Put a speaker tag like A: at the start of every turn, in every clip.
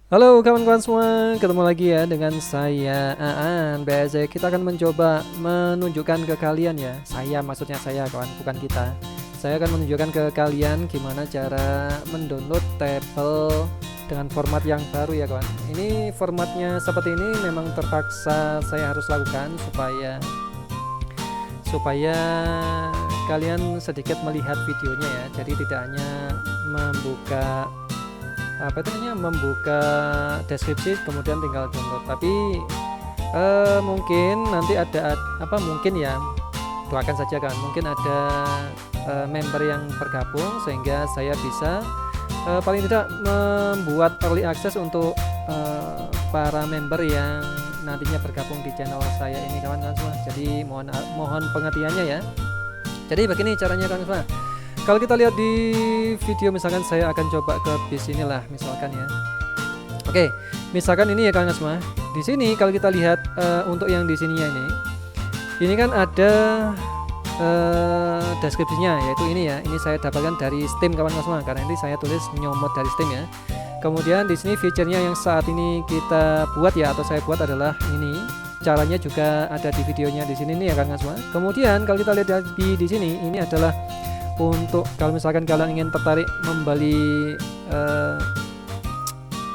A: Halo kawan-kawan semua, ketemu lagi ya dengan saya Aan. Biasa kita akan mencoba menunjukkan ke kalian ya. Maksudnya saya kawan, bukan kita. Saya akan menunjukkan ke kalian gimana cara mendownload tabel dengan format yang baru ya kawan. Ini formatnya seperti ini memang terpaksa saya harus lakukan supaya kalian sedikit melihat videonya ya. Jadi tidak hanya membuka deskripsi kemudian tinggal download, tapi mungkin nanti ada mungkin ya, doakan saja kan, mungkin ada member yang bergabung sehingga saya bisa paling tidak membuat early access untuk para member yang nantinya bergabung di channel saya ini kawan-kawan semua. Jadi mohon pengertiannya ya. Jadi begini caranya kawan semua. Kalau kita lihat di video, misalkan saya akan coba ke bis inilah misalkan ya. Oke, misalkan ini ya kawan semua. Di sini kalau kita lihat untuk yang di sininya ini kan ada deskripsinya, yaitu ini ya. Ini saya dapatkan dari Steam kawan semua, karena ini saya tulis nyomot dari Steam ya. Kemudian di sini fiturnya yang saat ini kita buat ya, atau saya buat adalah ini. Caranya juga ada di videonya di sini nih ya kawan semua. Kemudian kalau kita lihat di sini, ini adalah untuk kalau misalkan kalian ingin tertarik membeli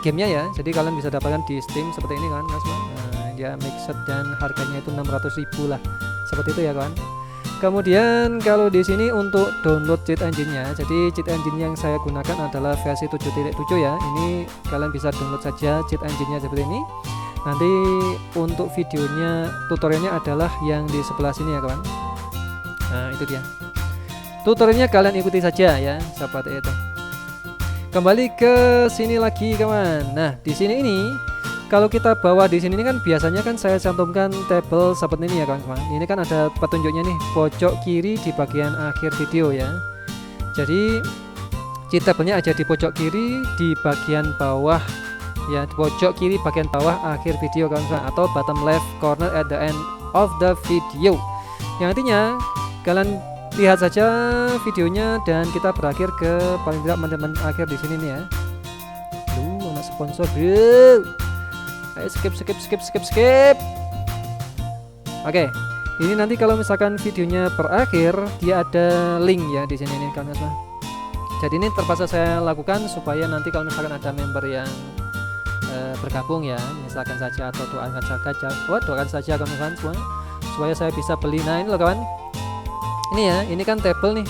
A: gamenya ya, jadi kalian bisa dapatkan di Steam seperti ini kan semua. Dia mixed dan harganya itu 600.000 lah, seperti itu ya kawan. Kemudian kalau di sini untuk download cheat engine-nya, jadi cheat engine yang saya gunakan adalah versi 7.7 ya. Ini kalian bisa download saja cheat engine-nya seperti ini. Nanti untuk videonya, tutorialnya adalah yang di sebelah sini ya kawan. Nah itu dia tutorialnya, kalian ikuti saja ya seperti itu. Kembali ke sini lagi kawan. Nah di sini ini kalau kita bawa di sini kan biasanya kan saya cantumkan tabel seperti ini ya kawan. Ini kan ada petunjuknya nih, pojok kiri di bagian akhir video ya. Jadi cheat tabelnya ada di pojok kiri di bagian bawah ya, di pojok kiri bagian bawah akhir video kawan, atau bottom left corner at the end of the video. Yang artinya kalian lihat saja videonya dan kita berakhir ke paling tidak teman-teman akhir di sini nih ya. Anak sponsor bro. Ayo skip. Oke, ini nanti kalau misalkan videonya berakhir dia ada link ya di sini nih kawan. Jadi ini terpaksa saya lakukan supaya nanti kalau misalkan ada member yang bergabung ya, misalkan saja, atau doakan saja kawan semua, supaya saya bisa beli. Nah ini loh kawan, ini ya, ini kan tabel nih,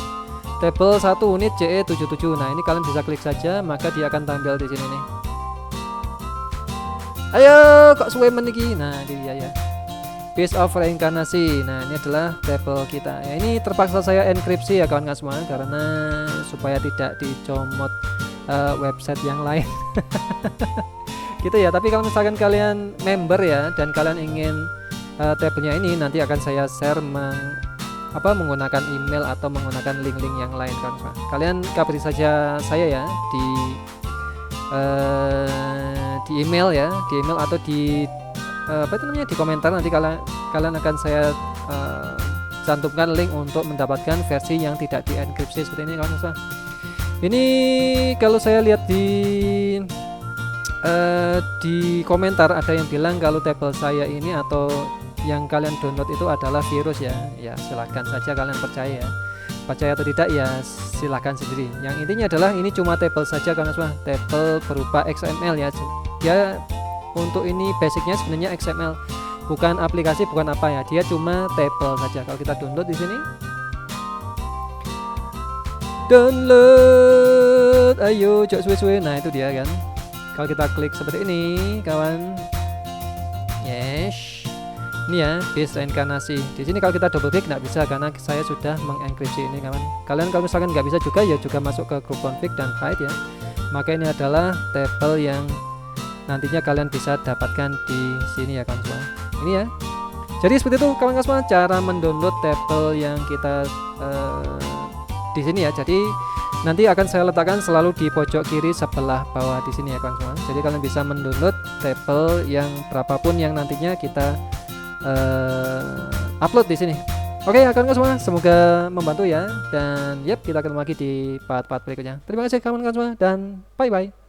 A: tabel 1 unit JE77. Nah ini kalian bisa klik saja, maka dia akan tampil di sini nih. Ayo kok suwe meniki. Nah ini dia ya, Piece of Reincarnasi. Nah ini adalah tabel kita ya. Ini terpaksa saya enkripsi ya kawan semua, karena supaya tidak dicomot website yang lain. Gitu ya. Tapi kalau misalkan kalian member ya dan kalian ingin tabelnya ini, nanti akan saya share menggunakan email atau menggunakan link-link yang lain kan. Kalian kabari saja saya ya di email ya, di email atau di di komentar. Nanti kalian akan saya cantumkan link untuk mendapatkan versi yang tidak dienkripsi seperti ini kawan. Ini kalau saya lihat di komentar ada yang bilang kalau tabel saya ini atau yang kalian download itu adalah virus ya. Ya silahkan saja kalian percaya ya. Percaya atau tidak ya silahkan sendiri. Yang intinya adalah ini cuma tabel saja karena semua tabel berupa XML ya. Dia untuk ini basicnya sebenarnya XML, bukan aplikasi, bukan apa ya. Dia cuma tabel saja. Kalau kita download di sini, download, ayo cok suwe-suwe. Nah itu dia kan. Kalau kita klik seperti ini kawan, yes. Ini ya, Piece Reincarnasi. Di sini kalau kita double klik nggak bisa karena saya sudah mengenkripsi ini kawan. Kalian kalau misalkan nggak bisa juga ya juga masuk ke group config dan hide ya. Maka ini adalah tabel yang nantinya kalian bisa dapatkan di sini ya kawan semua. Ini ya. Jadi seperti itu kawan semua cara mendownload tabel yang kita di sini ya. Jadi nanti akan saya letakkan selalu di pojok kiri sebelah bawah di sini ya kawan semua. Jadi kalian bisa mendownload tabel yang berapapun yang nantinya kita upload di sini. Oke, kawan-kawan semua, semoga membantu ya. Dan kita ketemu lagi di part-part berikutnya. Terima kasih kawan-kawan semua dan bye bye.